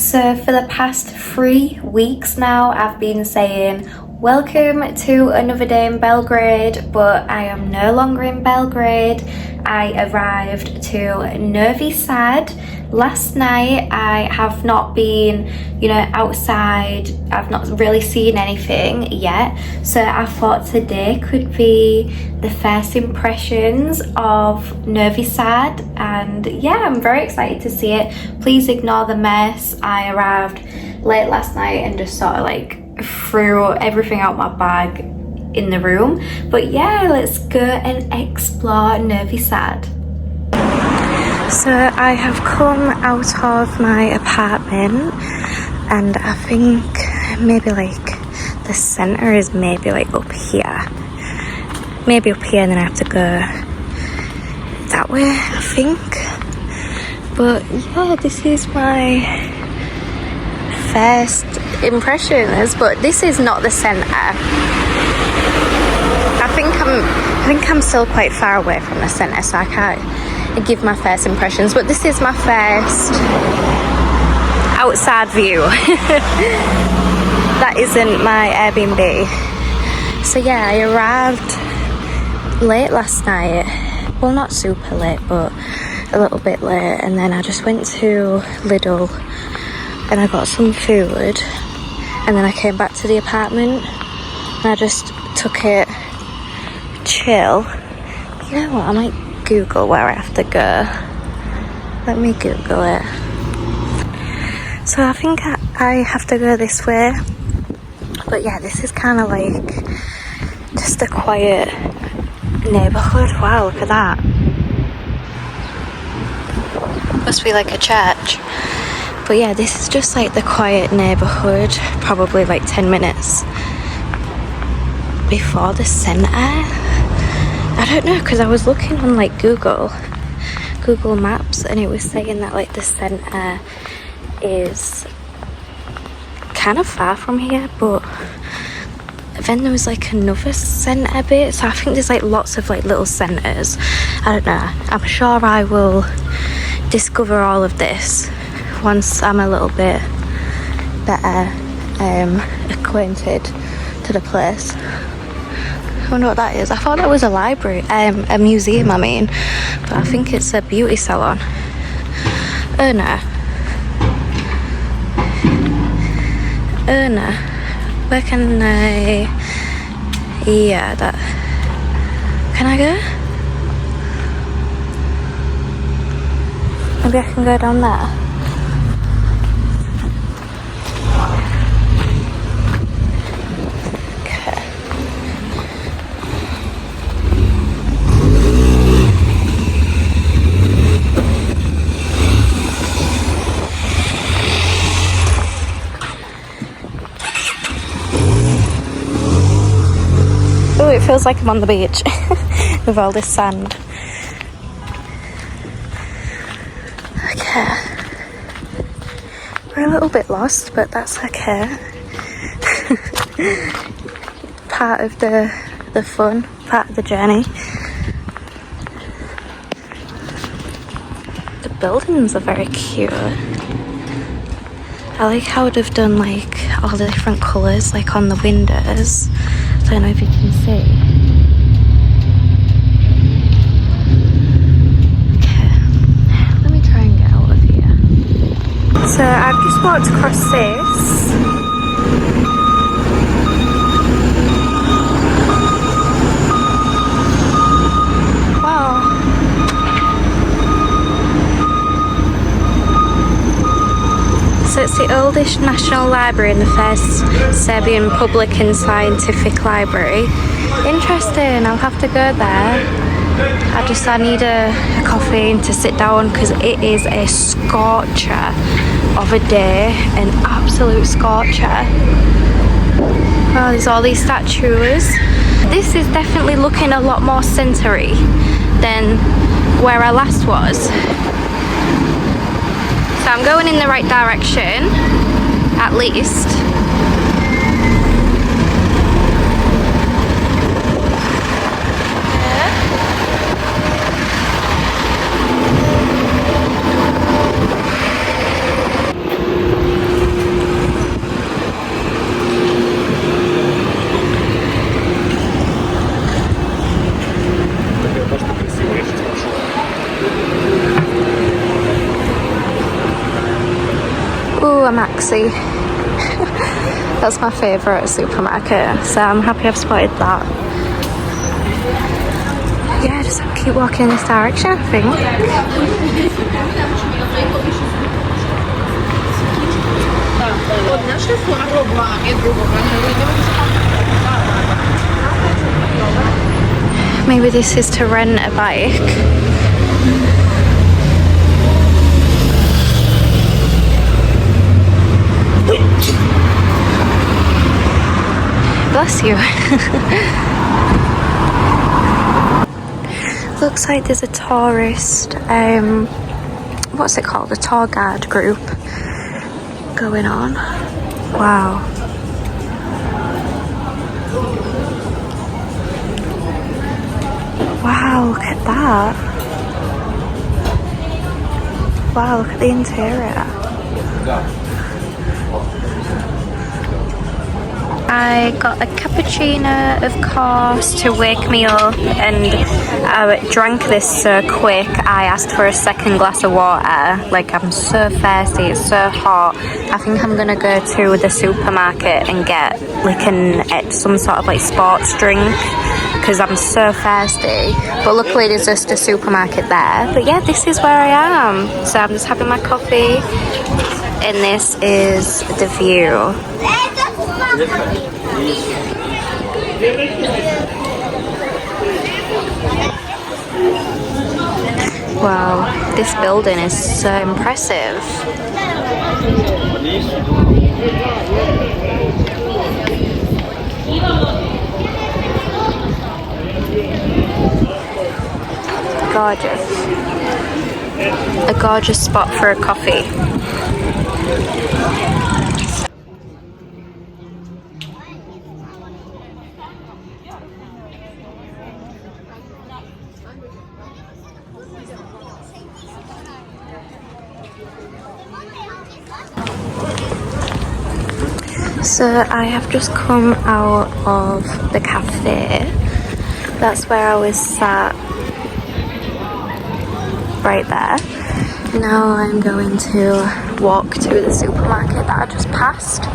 So for the past 3 weeks now, I've been saying welcome to another day in Belgrade, but I am no longer in Belgrade. I arrived to Novi Sad last night. I have not been, outside. I've not really seen anything yet. So I thought today could be the first impressions of Novi Sad, and yeah, I'm very excited to see it. Please ignore the mess. I arrived late last night and just sort of threw everything out my bag in the room. But yeah, let's go and explore Novi Sad. So I have come out of my apartment, and I think maybe the centre is maybe up here. Maybe up here, and then I have to go that way, I think. But yeah, this is my first impressions, but this is not the centre. I think I'm still quite far away from the centre, so I can't give my first impressions, but this is my first outside view. That isn't my Airbnb. So yeah, I arrived late last night. Well, not super late, but a little bit late, and then I just went to Lidl and I got some food, and then I came back to the apartment and I just took it chill. You know what, I might Google where I have to go. Let me Google it. So I think I have to go this way, but yeah, this is kind of just a quiet neighbourhood. Wow, look at that. Must be like a church. But yeah, this is just the quiet neighbourhood, probably 10 minutes before the centre. I don't know, because I was looking on Google Maps, and it was saying that the centre is kind of far from here, but then there was another centre bit, so I think there's lots of little centres. I don't know, I'm sure I will discover all of this once I'm a little bit better acquainted to the place. I wonder what that is. I thought that was a library, a museum I mean, but I think it's a beauty salon. Erna, where can I, yeah, that, can I go? Maybe I can go down there. Oh, it feels like I'm on the beach with all this sand. Okay. We're a little bit lost, but that's okay. Part of the fun, part of the journey. The buildings are very cute. I like how they've done all the different colours on the windows. I don't know if you can see. Okay, let me try and get out of here. So I've just walked across this. Wow. So it's the oldest national library and the first Serbian public and scientific library. Interesting, I'll have to go there. I need a coffee and to sit down, because it is a scorcher of a day, an absolute scorcher. Oh, there's all these statues. This is definitely looking a lot more centre-y than where I last was. So I'm going in the right direction, at least. Ooh, a Maxi. That's my favourite supermarket, so I'm happy I've spotted that. Yeah, just keep walking in this direction, I think. Maybe this is to rent a bike. Bless you. Looks like there's a tourist, what's it called? A tour guide group going on. Wow. Wow, look at that. Wow, look at the interior. I got a cappuccino, of course, to wake me up, and I drank this so quick I asked for a second glass of water. Like, I'm so thirsty, it's so hot. I think I'm gonna go to the supermarket and get like some sort of like sports drink, because I'm so thirsty. But luckily there's just a supermarket there. But yeah, this is where I am. So I'm just having my coffee, and this is the view. Wow, this building is so impressive. Gorgeous. A gorgeous spot for a coffee. So I have just come out of the cafe. That's where I was sat, right there. Now I'm going to walk to the supermarket that I just passed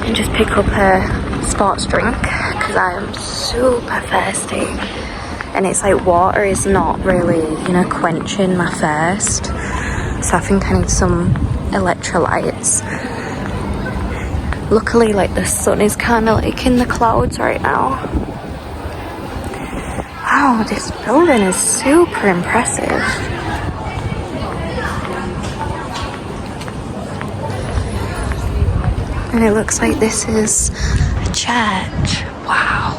and just pick up a sports drink, because I am super thirsty, and it's like water is not really, you know, quenching my thirst, so I think I need some electrolytes. Luckily, like, the sun is kind of like in the clouds right now. Wow, this building is super impressive. And it looks like this is a church. Wow,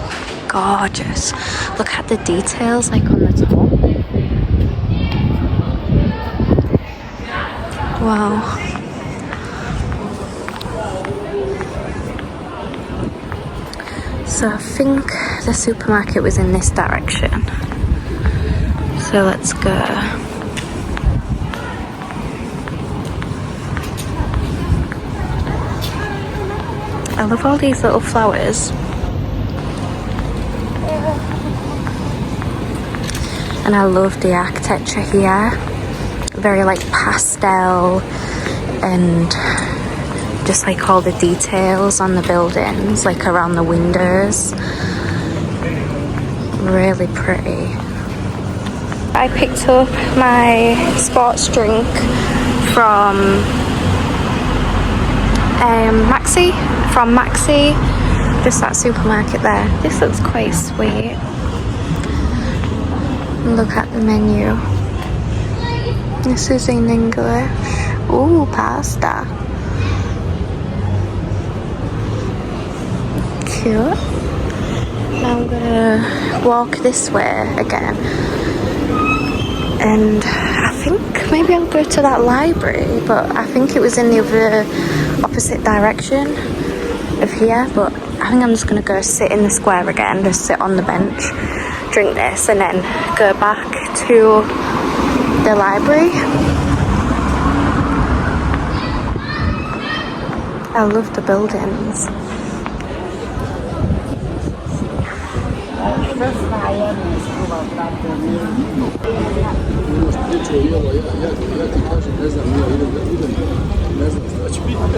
gorgeous. Look at the details, like, on the top. Wow. So I think the supermarket was in this direction. So let's go. I love all these little flowers. And I love the architecture here. Very like pastel, and just like all the details on the buildings, like around the windows. Really pretty. I picked up my sports drink from Maxi, just that supermarket there. This looks quite sweet. Look at the menu. This is in English. Ooh, pasta. Cute. Now I'm gonna walk this way again, and I think maybe I'll go to that library, but I think it was in the other opposite direction of here. But I think I'm just gonna go sit in the square again, just sit on the bench, drink this, and then go back to the library. I love the buildings.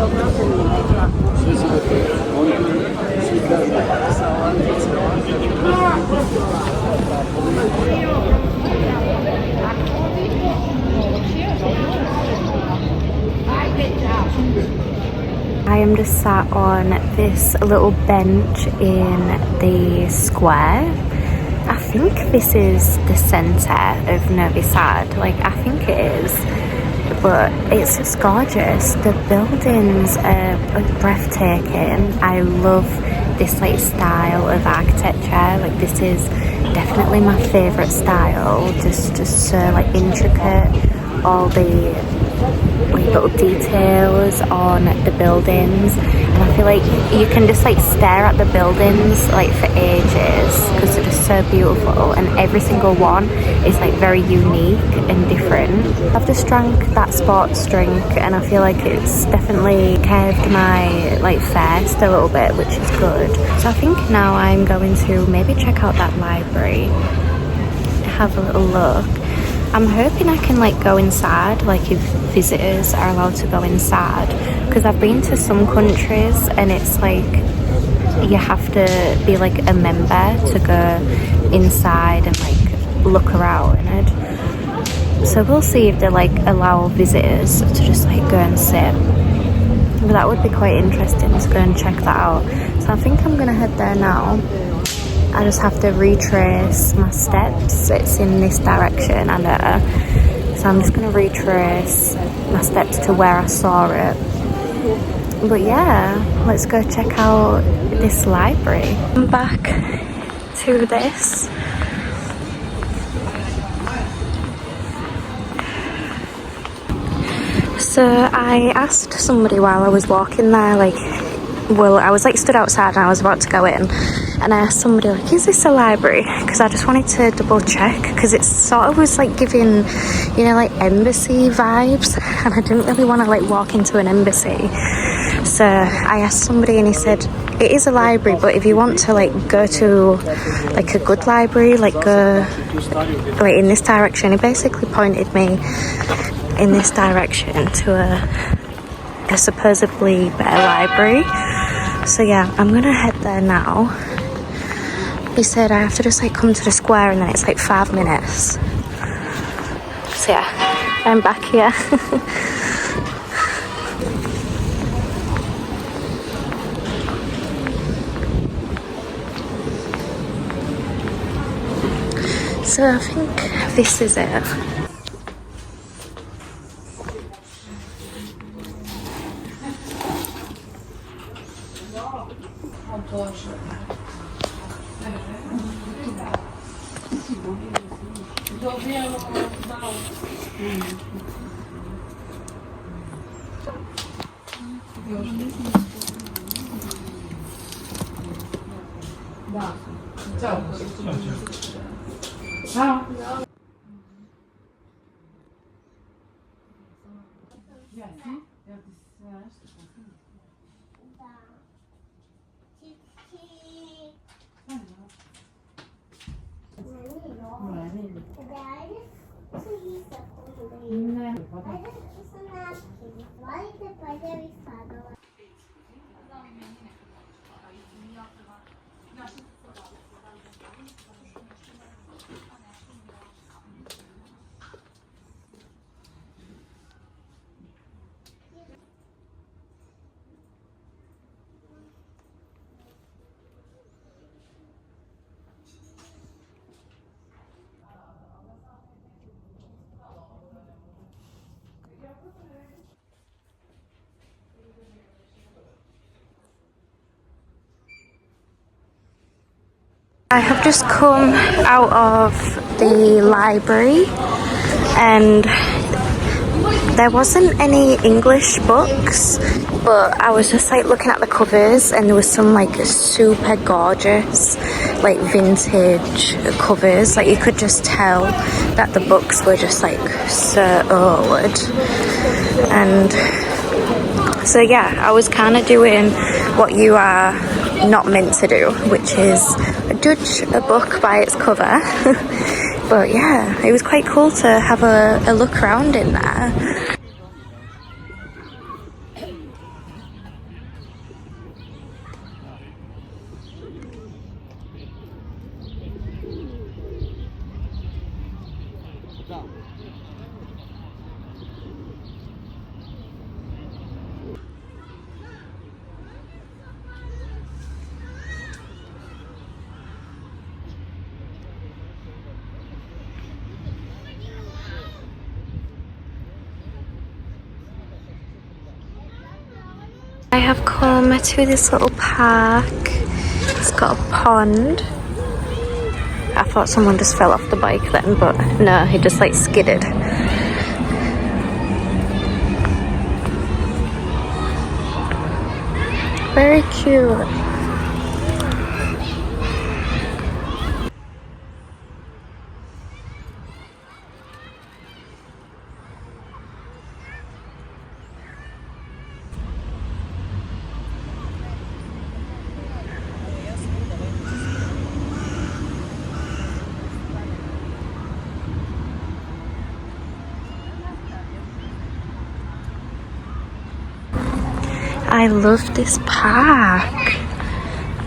I am just sat on this little bench in the square. I think this is the centre of Novi Sad, like I think it is, but it's just gorgeous. The buildings are breathtaking. I love this like style of architecture. Like this is definitely my favourite style, just so like intricate, all the like little details on the buildings, and I feel like you can just like stare at the buildings like for ages because they're just so beautiful, and every single one is like very unique and different. I've just drank that sports drink and I feel like it's definitely curved my like thirst a little bit, which is good. So I think now I'm going to maybe check out that library, have a little look. I'm hoping I can like go inside, like if visitors are allowed to go inside, because I've been to some countries and it's like you have to be like a member to go inside and like look around it. So we'll see if they like allow visitors to just like go and sit. But that would be quite interesting to go and check that out. So I think I'm gonna head there now. I just have to retrace my steps. It's in this direction, I know. So I'm just going to retrace my steps to where I saw it. But yeah, let's go check out this library. I'm back to this. So I asked somebody while I was walking there, like, well, I was like stood outside and I was about to go in, and I asked somebody like, is this a library? Because I just wanted to double check, because it sort of was like giving, you know, like embassy vibes, and I didn't really want to like walk into an embassy. So I asked somebody and he said it is a library, but if you want to like go to like a good library, like go like in this direction. He basically pointed me in this direction to a supposedly better library. So yeah, I'm gonna head there now. He said I have to just like come to the square and then it's like 5 minutes. So yeah, I'm back here. So I think this is it. I have just come out of the library and there wasn't any English books, but I was just like looking at the covers and there was some like super gorgeous like vintage covers. Like you could just tell that the books were just like so old. And so yeah, I was kind of doing what you are not meant to do, which is judge a book by its cover. But yeah, it was quite cool to have a look around in there. I have come to this little park. It's got a pond. I thought someone just fell off the bike then, but no, he just like skidded. Very cute. I love this park.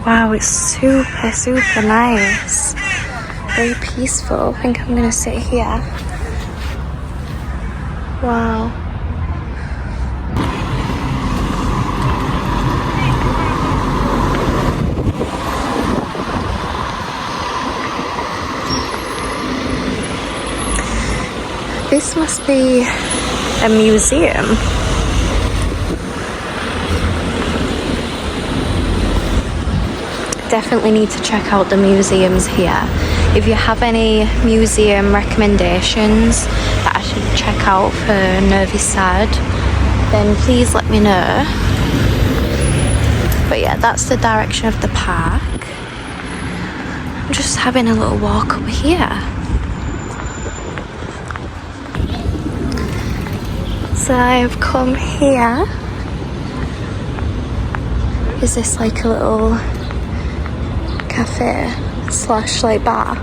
Wow, it's super, super nice. Very peaceful. I think I'm gonna sit here. Wow. This must be a museum. Definitely need to check out the museums here. If you have any museum recommendations that I should check out for Novi Sad, then please let me know. But yeah, that's the direction of the park. I'm just having a little walk up here. So I've come here. Is this like a little cafe slash like bar?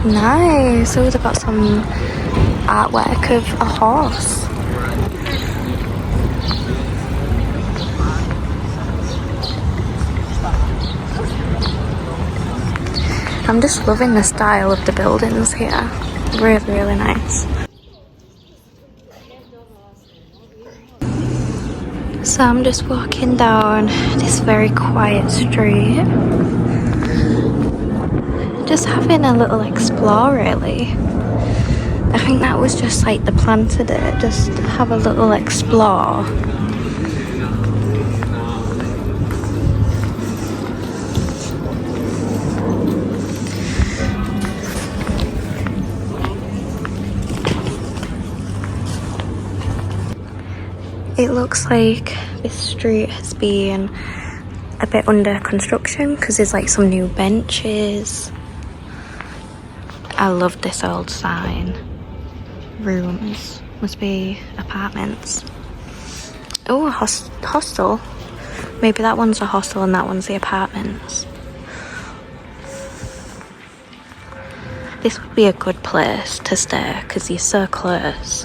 Nice. Oh, they've got some artwork of a horse. I'm just loving the style of the buildings here. Really, really nice. So I'm just walking down this very quiet street. Just having a little explore really. I think that was just like the plan today, just have a little explore. It looks like this street has been a bit under construction because there's like some new benches. I love this old sign. Rooms. Must be apartments. Oh, a hostel. Maybe that one's a hostel and that one's the apartments. This would be a good place to stay because you're so close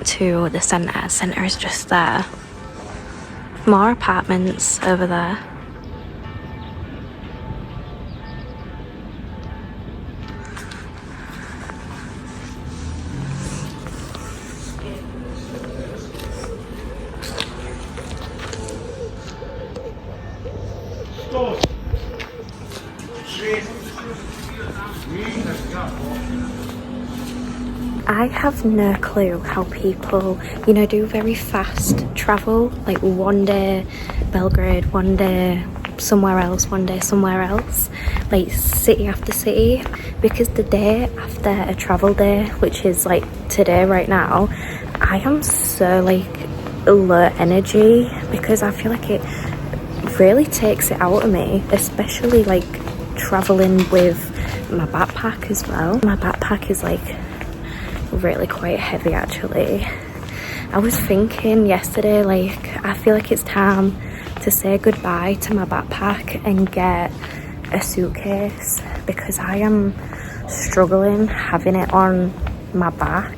to the centre. Centre is just there. More apartments over there. I have no clue how people, you know, do very fast travel, like one day Belgrade, one day somewhere else, one day somewhere else, like city after city, because the day after a travel day, which is like today right now, I am so like low energy because I feel like it really takes it out of me, especially like traveling with my backpack as well. My backpack is like really quite heavy actually. I was thinking yesterday, like I feel like it's time to say goodbye to my backpack and get a suitcase because I am struggling having it on my back.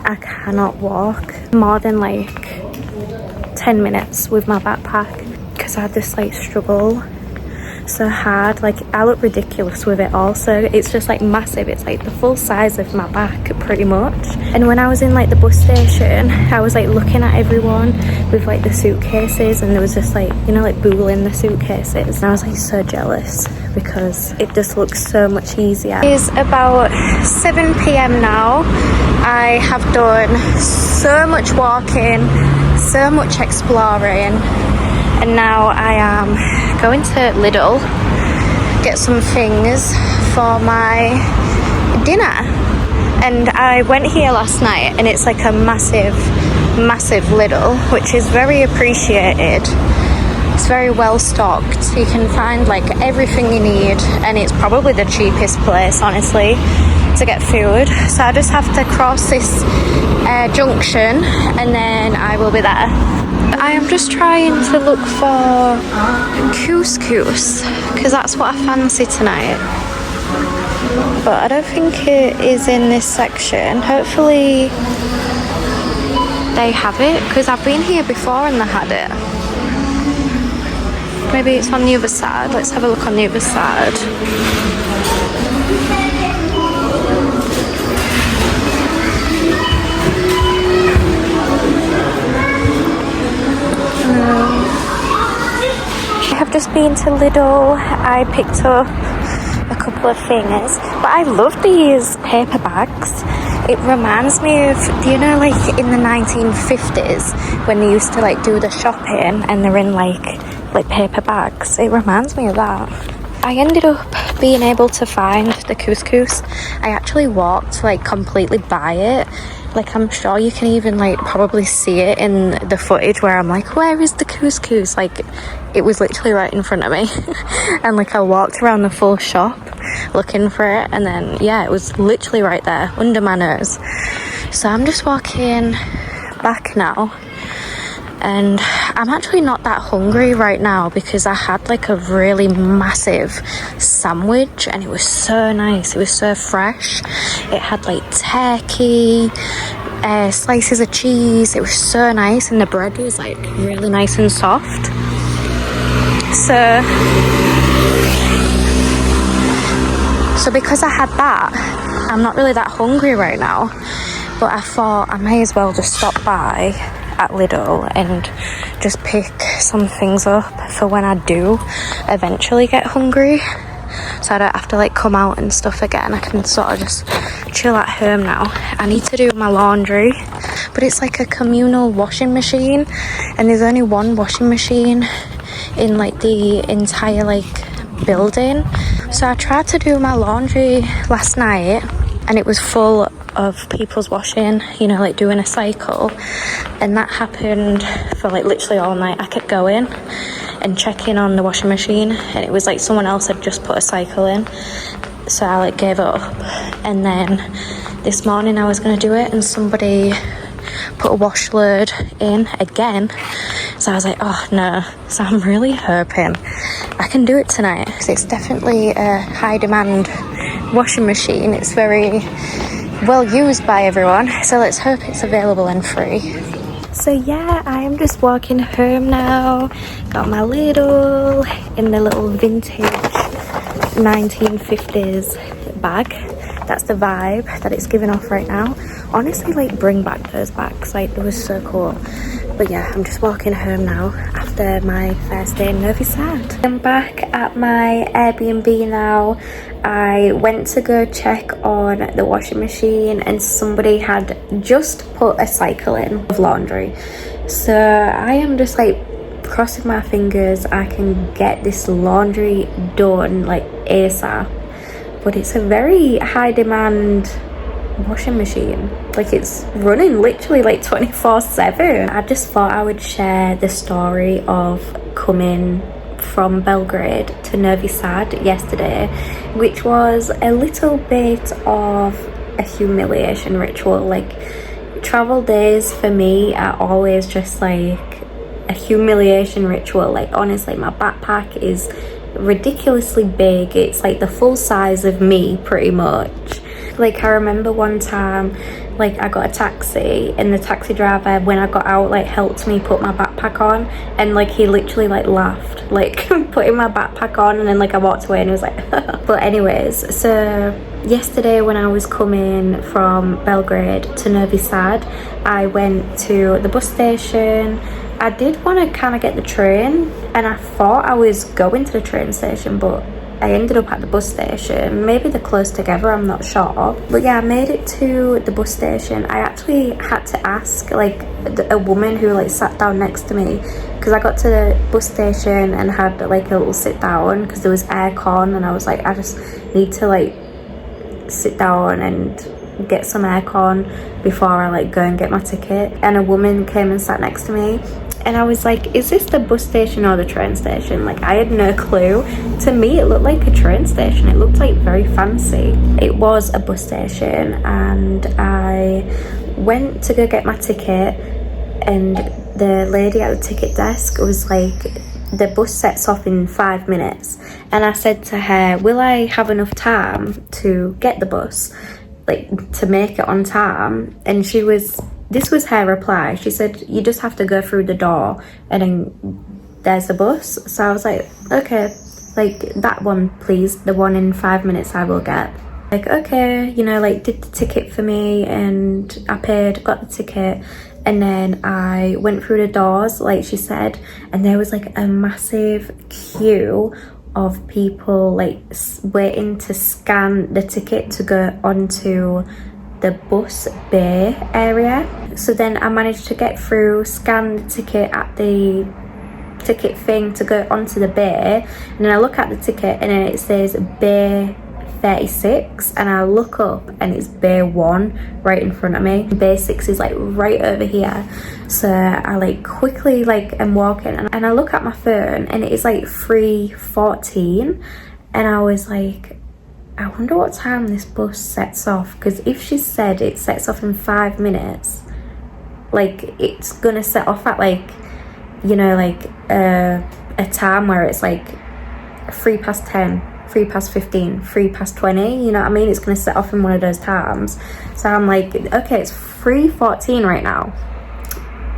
I cannot walk more than like 10 minutes with my backpack because I just like struggle so hard. Like I look ridiculous with it also. It's just like massive. It's like the full size of my back pretty much. And when I was in like the bus station, I was like looking at everyone with like the suitcases and there was just like, you know, like booling the suitcases, and I was like so jealous because it just looks so much easier. It is about 7 p.m. now. I have done so much walking, so much exploring, and now I am going to Lidl, get some things for my dinner. And I went here last night, and it's like a massive Lidl, which is very appreciated. It's very well stocked, so you can find like everything you need, and it's probably the cheapest place, honestly, to get food. So I just have to cross this junction, and then I will be there. I am just trying to look for couscous, because that's what I fancy tonight. But I don't think it is in this section. Hopefully they have it, because I've been here before and they had it. Maybe it's on the other side. Let's have a look on the other side. I have just been to Lidl. I picked up a couple of things, but I love these paper bags. It reminds me of, do you know, like in the 1950s when they used to like do the shopping and they're in like paper bags? It reminds me of that. I ended up being able to find the couscous. I actually walked like completely by it. Like, I'm sure you can even like probably see it in the footage where I'm like, where is the couscous? Like, it was literally right in front of me. And like I walked around the full shop looking for it, and then yeah, it was literally right there under my nose. So I'm just walking back now, and I'm actually not that hungry right now because I had like a really massive sandwich, and it was so nice. It was so fresh. It had like turkey, slices of cheese. It was so nice, and the bread was like really nice and soft. So because I had that, I'm not really that hungry right now, but I thought I may as well just stop by at Lidl and just pick some things up for when I do eventually get hungry, so I don't have to like come out and stuff again. I can sort of just chill at home now. I need to do my laundry, but it's like a communal washing machine, and there's only one washing machine in like the entire like building. So I tried to do my laundry last night, and it was full of people's washing, you know, like doing a cycle, and that happened for like literally all night. I kept going and checking on the washing machine, and it was like someone else had just put a cycle in, so I like gave it up. And then this morning I was going to do it, and somebody put a wash load in again, so I was like, oh no. So I'm really hoping I can do it tonight, because it's definitely a high demand washing machine. It's very well used by everyone, so let's hope it's available and free. So yeah, I am just walking home now. Got my Lidl in the little vintage 1950s bag. That's the vibe that it's giving off right now. Honestly, like, bring back those bags, like, it was so cool. But yeah, I'm just walking home now after my first day in Novi Sad. I'm back at my Airbnb now. I went to go check on the washing machine, and somebody had just put a cycle in of laundry. So I am just like crossing my fingers I can get this laundry done like ASAP. But it's a very high demand washing machine. Like, it's running literally like 24/7. I just thought I would share the story of coming from Belgrade to Novi Sad yesterday, which was a little bit of a humiliation ritual. Like, travel days for me are always just like a humiliation ritual. Like, honestly, my backpack is ridiculously big. It's like the full size of me pretty much. Like, I remember one time, like, I got a taxi, and the taxi driver, when I got out, like, helped me put my backpack on, and like he literally like laughed, like putting my backpack on, and then like I walked away and he was like But anyways, so yesterday when I was coming from Belgrade to Novi Sad, I went to the bus station. I did want to kind of get the train, and I thought I was going to the train station, but I ended up at the bus station. Maybe they're close together, I'm not sure. But yeah, I made it to the bus station. I actually had to ask like a woman who like sat down next to me, because I got to the bus station and had like a little sit down because there was aircon, and I was like, I just need to like sit down and get some aircon before I like go and get my ticket. And a woman came and sat next to me, and I was like, is this the bus station or the train station? Like, I had no clue. To me, it looked like a train station. It looked like very fancy. It was a bus station, and I went to go get my ticket, and the lady at the ticket desk was like, the bus sets off in 5 minutes. And I said to her, will I have enough time to get the bus, like to make it on time? And this was her reply. She said, you just have to go through the door and then there's the bus. So I was like, okay, like that one please, the one in 5 minutes I will get. Like, okay, you know, like did the ticket for me, and I paid, got the ticket, and then I went through the doors like she said, and there was like a massive queue of people like waiting to scan the ticket to go onto the bus bay area. So then I managed to get through, scan the ticket at the ticket thing to go onto the bay, and then I look at the ticket and then it says bay 36, and I look up and it's bay 1 right in front of me. Bay 6 is like right over here. So I like quickly like am walking, and I look at my phone and it is like 3:14, and I was like, I wonder what time this bus sets off, because if she said it sets off in 5 minutes, like it's gonna set off at like, you know, like a time where it's like 10:03, 15:03, 20, you know what I mean? It's gonna set off in one of those times. So I'm like, okay, it's 3:14 right now,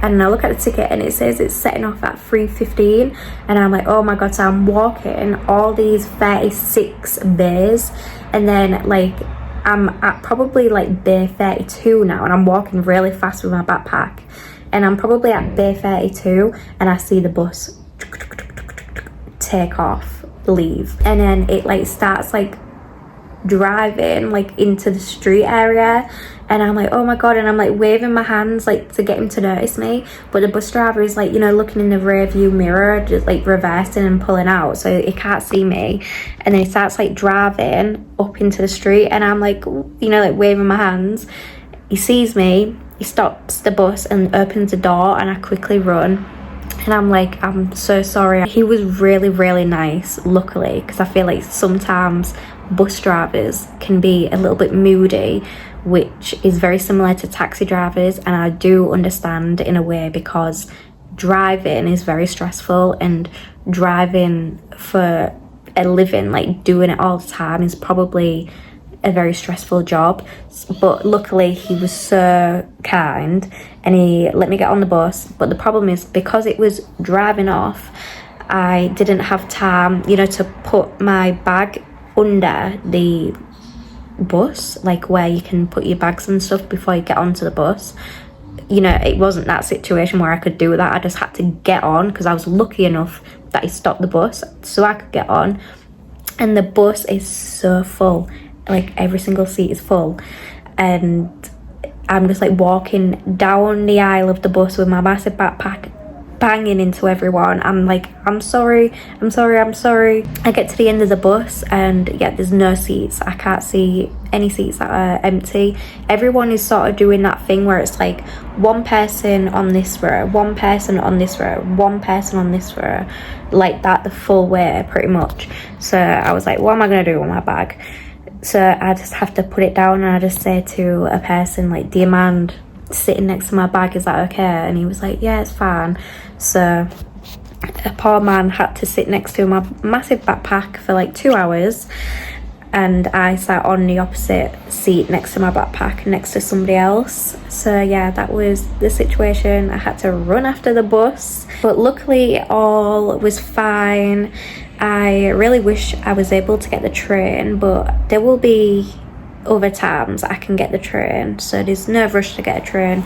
and I look at the ticket and it says it's setting off at 3:15, and I'm like, oh my god. So I'm walking all these 36 bays, and then like I'm at probably like bay 32 now, and I'm walking really fast with my backpack, and I'm probably at bay 32, and I see the bus take off, leave, and then it like starts like driving like into the street area, and I'm like, oh my god, and I'm like waving my hands like to get him to notice me, but the bus driver is like, you know, looking in the rear view mirror, just like reversing and pulling out, so he can't see me. And then he starts like driving up into the street, and I'm like, you know, like waving my hands. He sees me, he stops the bus and opens the door, and I quickly run. And I'm like, I'm so sorry. He was really, really nice, luckily, because I feel like sometimes bus drivers can be a little bit moody, which is very similar to taxi drivers. And I do understand in a way, because driving is very stressful, and driving for a living, like doing it all the time, is probably a very stressful job. But luckily he was so kind and he let me get on the bus. But the problem is, because it was driving off, I didn't have time, you know, to put my bag under the bus, like where you can put your bags and stuff before you get onto the bus. You know, it wasn't that situation where I could do that. I just had to get on, because I was lucky enough that he stopped the bus so I could get on. And the bus is so full, like every single seat is full, and I'm just like walking down the aisle of the bus with my massive backpack, banging into everyone. I'm like, I'm sorry. I get to the end of the bus, and yeah, there's no seats. I can't see any seats that are empty. Everyone is sort of doing that thing where it's like one person on this row, one person on this row, one person on this row, like that the full way pretty much. So I was like, what am I gonna do with my bag? So I just have to put it down, and I just say to a person like, do you mind sitting next to my bag, is that okay? And he was like, yeah, it's fine. So a poor man had to sit next to my massive backpack for like 2 hours, and I sat on the opposite seat next to my backpack next to somebody else. So yeah, that was the situation. I had to run after the bus, but luckily it all was fine. I really wish I was able to get the train, but there will be other times I can get the train, so there's no rush to get a train.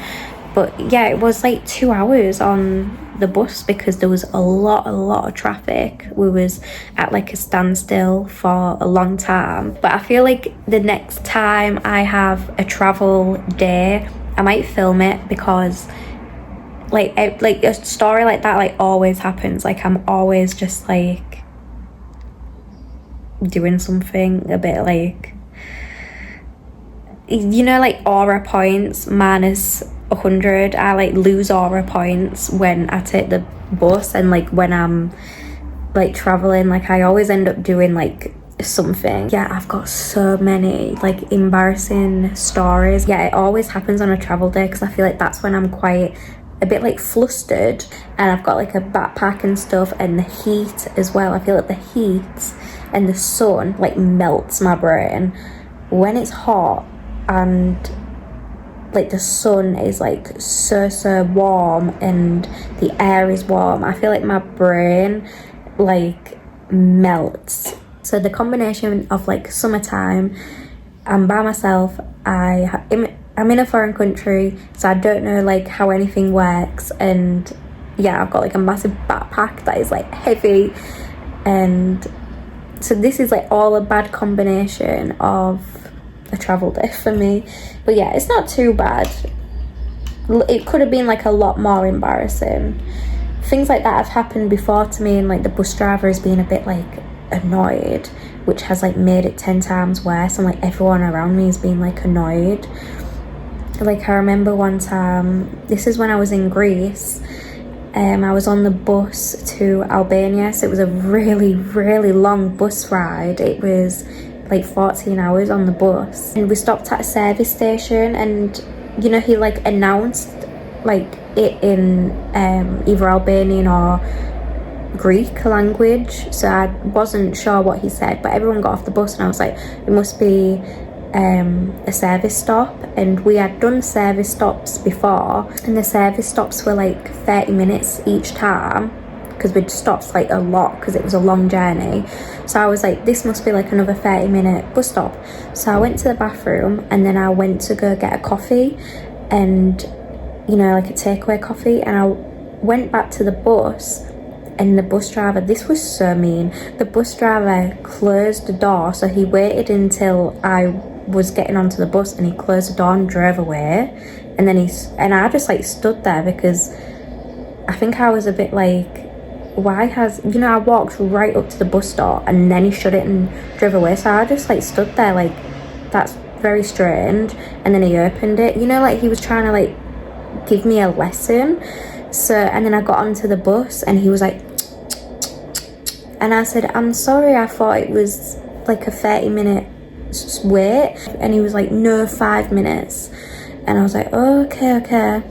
But yeah, it was like 2 hours on the bus because there was a lot of traffic. We was at like a standstill for a long time. But I feel like the next time I have a travel day, I might film it, because like a story like that like always happens. Like I'm always just like doing something a bit like, you know, like aura points minus 100. I like lose aura points when I take the bus, and like when I'm like traveling, like I always end up doing like something. Yeah, I've got so many like embarrassing stories. Yeah, it always happens on a travel day, because I feel like that's when I'm quite a bit like flustered, and I've got like a backpack and stuff, and the heat as well. I feel like the heat and the sun like melts my brain when it's hot, and like the sun is like so warm and the air is warm. I feel like my brain like melts. So the combination of like summertime, I'm by myself, I'm in a foreign country, so I don't know like how anything works, and yeah, I've got like a massive backpack that is like heavy, and so this is like all a bad combination of a travel day for me. But yeah, it's not too bad. It could have been like a lot more embarrassing. Things like that have happened before to me, and like the bus driver has been a bit like annoyed, which has like made it 10 times worse, and like everyone around me has been like annoyed. Like I remember one time, this is when I was in Greece, I was on the bus to Albania, so it was a really long bus ride. It was like 14 hours on the bus, and we stopped at a service station, and you know, he like announced like it in either Albanian or Greek language, so I wasn't sure what he said, but everyone got off the bus and I was like, it must be a service stop. And we had done service stops before, and the service stops were like 30 minutes each time, because we'd stopped like a lot because it was a long journey. So I was like, this must be like another 30-minute bus stop. So I went to the bathroom, and then I went to go get a coffee, and you know, like a takeaway coffee, and I went back to the bus, and the bus driver, this was so mean, the bus driver closed the door, so he waited until I was getting onto the bus, and he closed the door and drove away. And then I just like stood there, because I think I was a bit like, why has, you know, I walked right up to the bus door and then he shut it and drove away. So I just like stood there like, that's very strange. And then he opened it, you know, like he was trying to like give me a lesson. So, and then I got onto the bus and he was like, and I said, I'm sorry, I thought it was like a 30-minute wait. And he was like, no, 5 minutes. And I was like, oh, okay,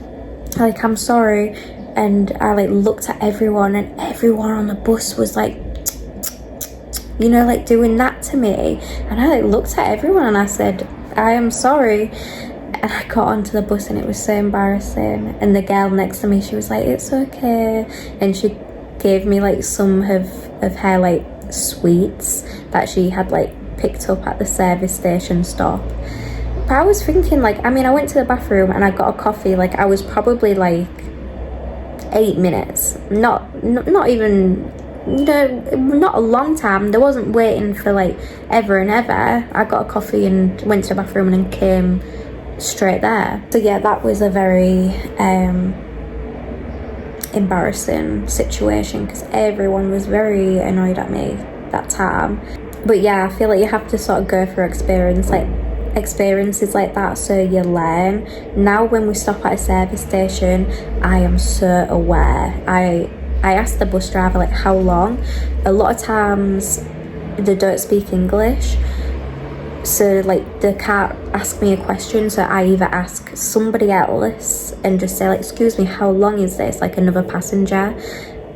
like, I'm sorry. And I like looked at everyone, and everyone on the bus was like, you know, like doing that to me. And I like looked at everyone and I said, I am sorry. And I got onto the bus and it was so embarrassing. And the girl next to me, she was like, it's okay. And she gave me like some of her like sweets that she had like picked up at the service station stop. But I was thinking like, I mean, I went to the bathroom and I got a coffee. Like I was probably like 8 minutes, not even, you know, not a long time. There wasn't waiting for like ever and ever. I got a coffee and went to the bathroom and then came straight there. So yeah, that was a very embarrassing situation, because everyone was very annoyed at me that time. But yeah, I feel like you have to sort of go for experiences like that, so you learn. Now when we stop at a service station, I am so aware. I asked the bus driver like how long. A lot of times they don't speak English, so like they can't ask me a question, so I either ask somebody else and just say like, excuse me, how long is this, like another passenger,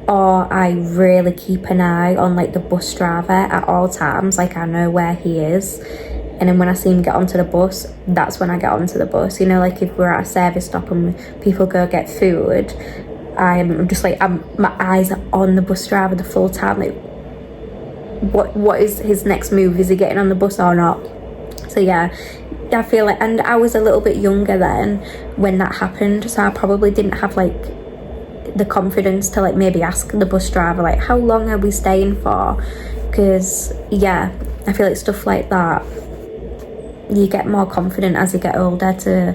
or I really keep an eye on like the bus driver at all times. Like I know where he is, and then when I see him get onto the bus, that's when I get onto the bus. You know, like if we're at a service stop and people go get food, I'm just like, my eyes are on the bus driver the full time. Like, what is his next move? Is he getting on the bus or not? So yeah, I feel like, and I was a little bit younger then when that happened, so I probably didn't have like the confidence to like maybe ask the bus driver like, how long are we staying for? Because yeah, I feel like stuff like that, you get more confident as you get older to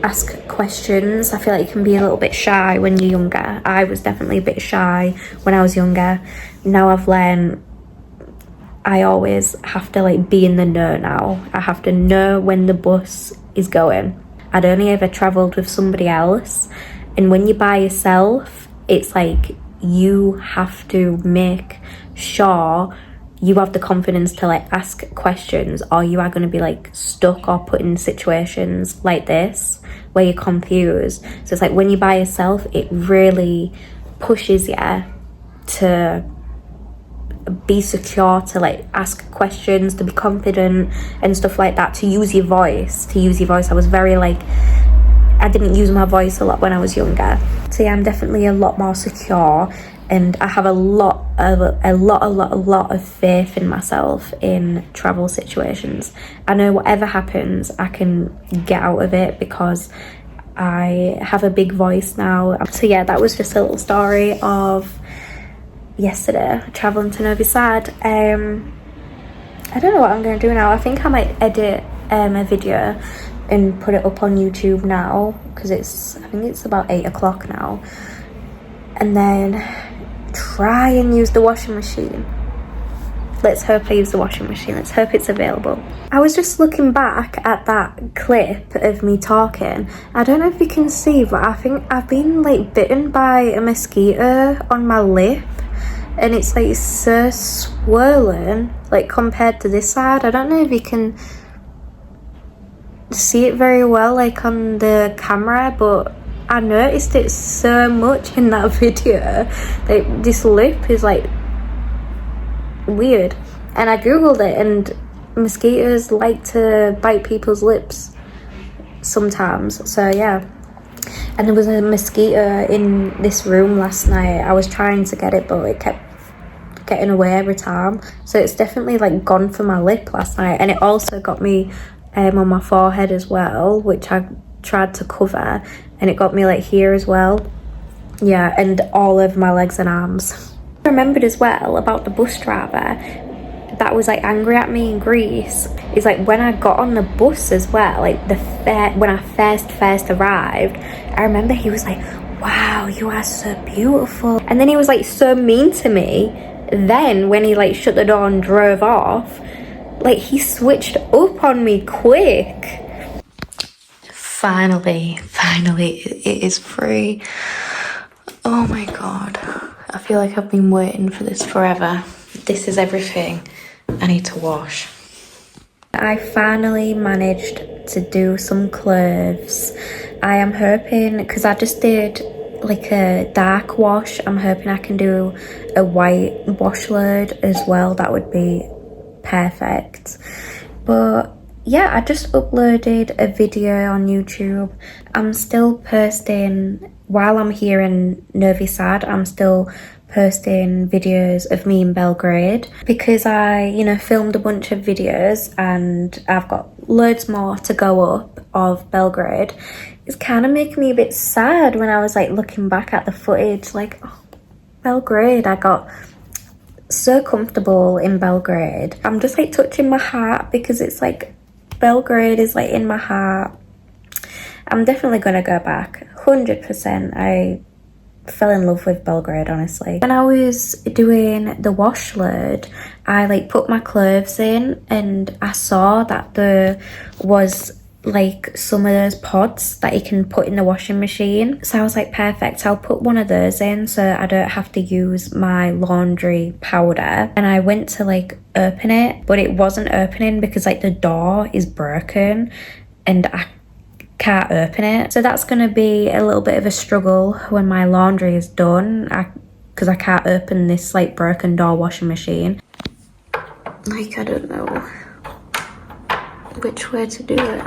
ask questions. I feel like you can be a little bit shy when you're younger. I was definitely a bit shy when I was younger. Now I've learned I always have to like be in the know now. I have to know when the bus is going. I'd only ever travelled with somebody else, and when you're by yourself, it's like you have to make sure you have the confidence to like ask questions, or you are going to be like stuck or put in situations like this where you're confused. So it's like when you're by yourself, it really pushes you to be secure, to like ask questions, to be confident and stuff like that, to use your voice. I was very like, I didn't use my voice a lot when I was younger. So yeah, I'm definitely a lot more secure, and I have a lot of faith in myself in travel situations. I know whatever happens, I can get out of it because I have a big voice now. So yeah, that was just a little story of yesterday traveling to Novi Sad. I don't know what I'm going to do now. I think I might edit a video and put it up on YouTube now, because I think it's about 8 o'clock now, and then try and use the washing machine. Let's hope I use the washing machine. Let's hope it's available. I was just looking back at that clip of me talking. I don't know if you can see, but I think I've been like bitten by a mosquito on my lip, and it's like so swollen, like compared to this side. I don't know if you can see it very well like on the camera, but I noticed it so much in that video. Like this lip is like weird, and I googled it, and mosquitoes like to bite people's lips sometimes. So yeah, and there was a mosquito in this room last night. I was trying to get it, but it kept getting away every time. So it's definitely like gone for my lip last night, and it also got me on my forehead as well, which I tried to cover, and it got me like here as well. Yeah, and all over my legs and arms. I remembered as well about the bus driver that was like angry at me in Greece. It's like when I got on the bus as well, like when I first arrived, I remember he was like, wow, you are so beautiful. And then he was like so mean to me. Then when he like shut the door and drove off, like he switched up on me quick. Finally, it is free. Oh my god, I feel like I've been waiting for this forever. This is everything I need to wash. I finally managed to do some clothes. I am hoping, because I just did like a dark wash, I'm hoping I can do a white wash load as well. That would be perfect. But yeah, I just uploaded a video on YouTube. I'm still posting, while I'm here in Novi Sad, I'm still posting videos of me in Belgrade, because I, filmed a bunch of videos and I've got loads more to go up of Belgrade. It's kind of making me a bit sad when I was like looking back at the footage, like, oh, Belgrade, I got so comfortable in Belgrade. I'm just like touching my heart, because it's like Belgrade is like in my heart. I'm definitely gonna go back 100%. I fell in love with Belgrade, honestly. When I was doing the wash load, I like put my clothes in, and I saw that there was like some of those pods that you can put in the washing machine. So I was like, perfect, I'll put one of those in so I don't have to use my laundry powder. And I went to like open it, but it wasn't opening because like the door is broken and I can't open it. So that's gonna be a little bit of a struggle when my laundry is done, because I can't open this like broken door washing machine. Like, I don't know which way to do it.